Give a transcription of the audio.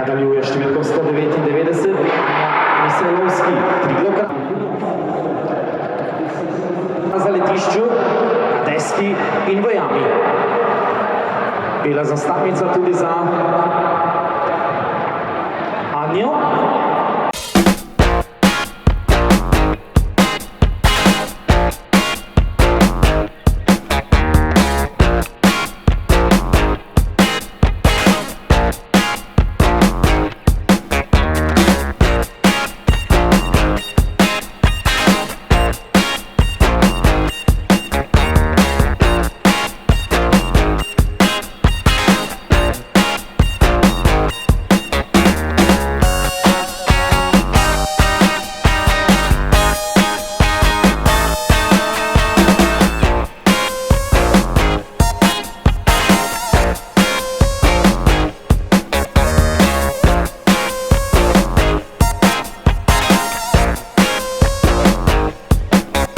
Nadaljuje številko 199, Misajlovski na zaletišču, na deski in v jami. Bela zastavnica tudi za Anjo.